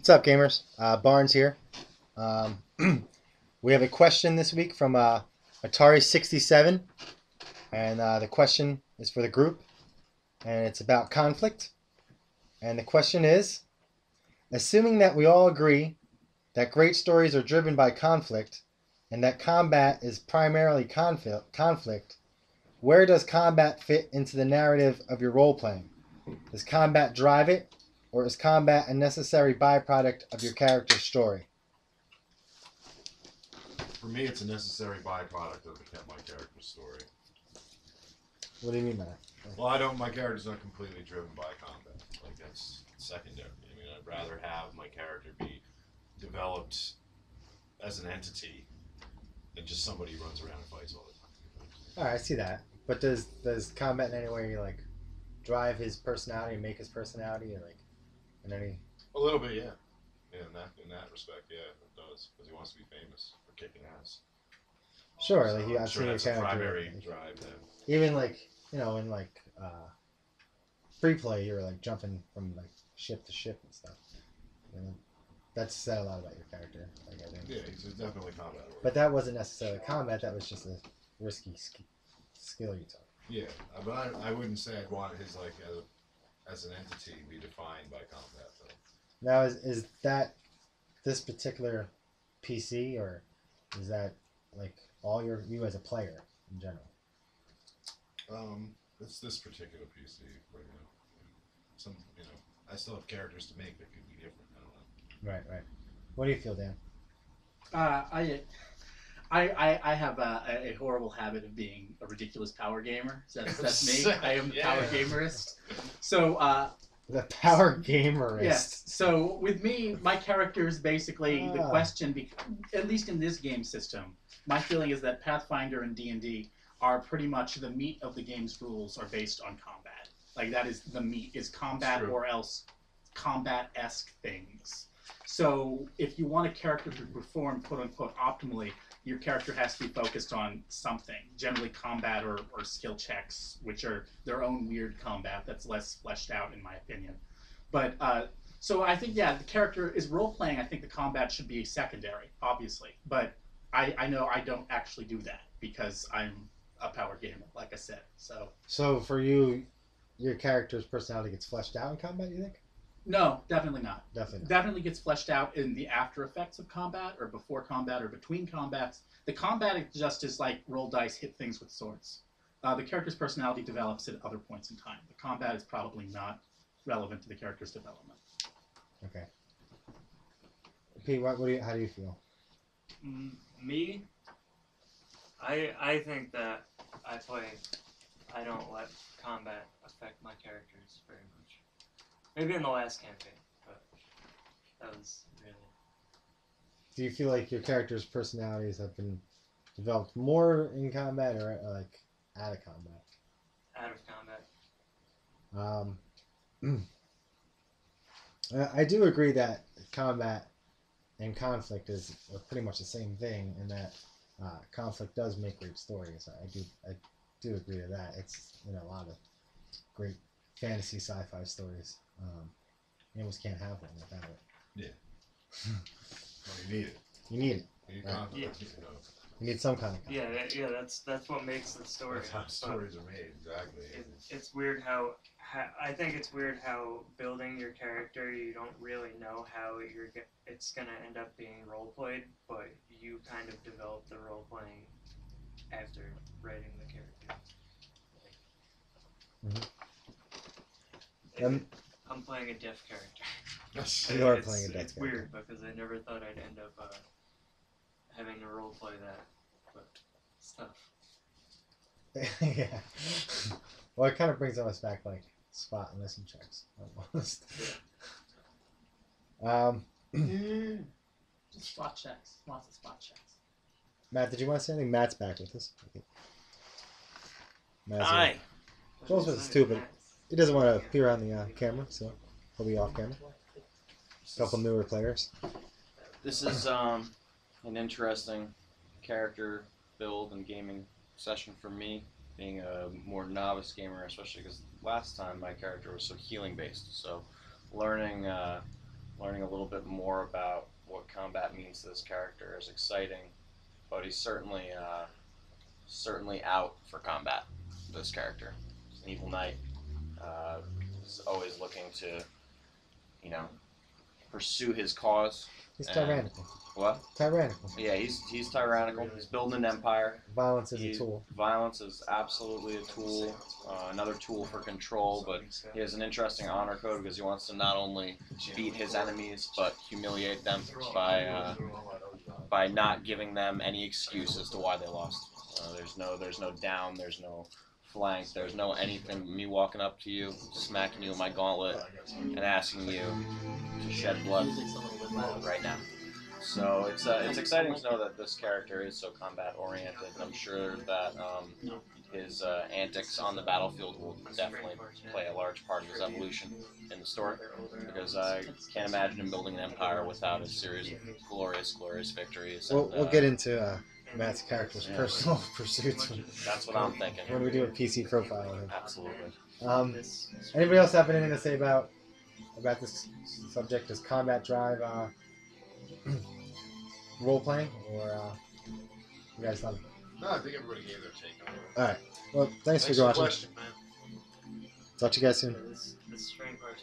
What's up, gamers? Barnes here. Um, we have a question this week from Atari 67, and the question is for the group, and it's about conflict. And the question is, assuming that we all agree that great stories are driven by conflict, and that combat is primarily conflict, where does combat fit into the narrative of your role-playing? Does combat drive it, or is combat a necessary byproduct of your character's story? For me, it's a necessary byproduct of my character's story. What do you mean by that? Well, my character's not completely driven by combat. Like, that's secondary. I mean, I'd rather have my character be developed as an entity than just somebody who runs around and fights all the time. All right, I see that. But does combat in any way like drive his personality and make his personality, or like in any? A little bit, yeah. Yeah, in that respect, yeah, it does, because he wants to be famous for kicking ass. Sure, So like I'm I've sure seen your that's a character. primary drive. Then. Even like in like free play, you're like jumping from like ship to ship and stuff. You know, that's said a lot about your character. Like I think. Yeah, he's definitely combat. But that wasn't necessarily combat. That was just a risky skill you took. Yeah, but I wouldn't say I'd want his like as an entity be defined by combat though. Now is that this particular PC, or is that like all you as a player in general? It's this particular PC right now. Some I still have characters to make that could be different. I don't know. Right. What do you feel, Dan? I have a horrible habit of being a ridiculous power gamer. So that's me. I am the power gamerist. So the power gamerist. Yes. So with me, my character is basically the question. At least in this game system, my feeling is that Pathfinder and D&D are pretty much the meat of the game's rules are based on combat. Like that is the meat is combat or else combat-esque things. So if you want a character to perform quote unquote optimally, your character has to be focused on something, generally combat or skill checks, which are their own weird combat that's less fleshed out in my opinion. But so I think, yeah, the character is role-playing. I think the combat should be secondary, obviously. But I know I don't actually do that because I'm a power gamer, like I said. So for you, your character's personality gets fleshed out in combat, you think? No, definitely not. Definitely gets fleshed out in the after effects of combat, or before combat, or between combats. The combat is just as like roll dice, hit things with swords. The character's personality develops at other points in time. The combat is probably not relevant to the character's development. Okay. Pete, how do you feel? Me, I think that I don't let combat affect my characters very much. Maybe in the last campaign, but that was really... Do you feel like your character's personalities have been developed more in combat, or like out of combat? Out of combat. I do agree that combat and conflict is pretty much the same thing, and that conflict does make great stories. I do agree to that. It's a lot of great fantasy sci-fi stories. You almost can't have one without it. Yeah. Well, you need it. You need it. You need conflict. You need some kind of conflict. Yeah, that's what makes the story. That's how stories are made, exactly. It's weird how I think it's weird how building your character, you don't really know how it's gonna end up being role played, but you kind of develop the role playing after writing the character. I'm playing a deaf character. You are playing a deaf character. It's weird because I never thought I'd end up having to role play that, but it's tough. Yeah. Well, it kind of brings us back like spot and listen checks almost. Spot checks. Lots of spot checks. Matt, did you want to say anything? Matt's back with us. Hi. Joel's with us too, but he doesn't want to appear on the camera, so he'll be off camera. A couple newer players. This is an interesting character build and gaming session for me, being a more novice gamer, especially because last time my character was so healing based. So learning learning a little bit more about what combat means to this character is exciting, but he's certainly out for combat. This character, he's an evil knight. He's always looking to, you know, pursue his cause. He's And- tyrannical. What? Tyrannical. Yeah, he's tyrannical. He's building an empire. Violence is a tool. Violence is absolutely a tool, another tool for control, but he has an interesting honor code because he wants to not only beat his enemies, but humiliate them by not giving them any excuse as to why they lost. There's no down, there's no flank, there's no anything. Me walking up to you, smacking you in my gauntlet, and asking you to shed blood right now. So it's exciting to know that this character is so combat oriented, and I'm sure that his antics on the battlefield will definitely play a large part of his evolution in the story, because I can't imagine him building an empire without a series of glorious victories. We'll get into Matt's character's personal pursuits That's what I'm thinking. when we do a PC profile of him. Absolutely. Anybody else have anything to say about this subject? Does combat drive role playing, or you guys thought? No, I think everybody gave their take on it. All right. Well, thanks for the watching. question, man. Talk to you guys soon. This spring part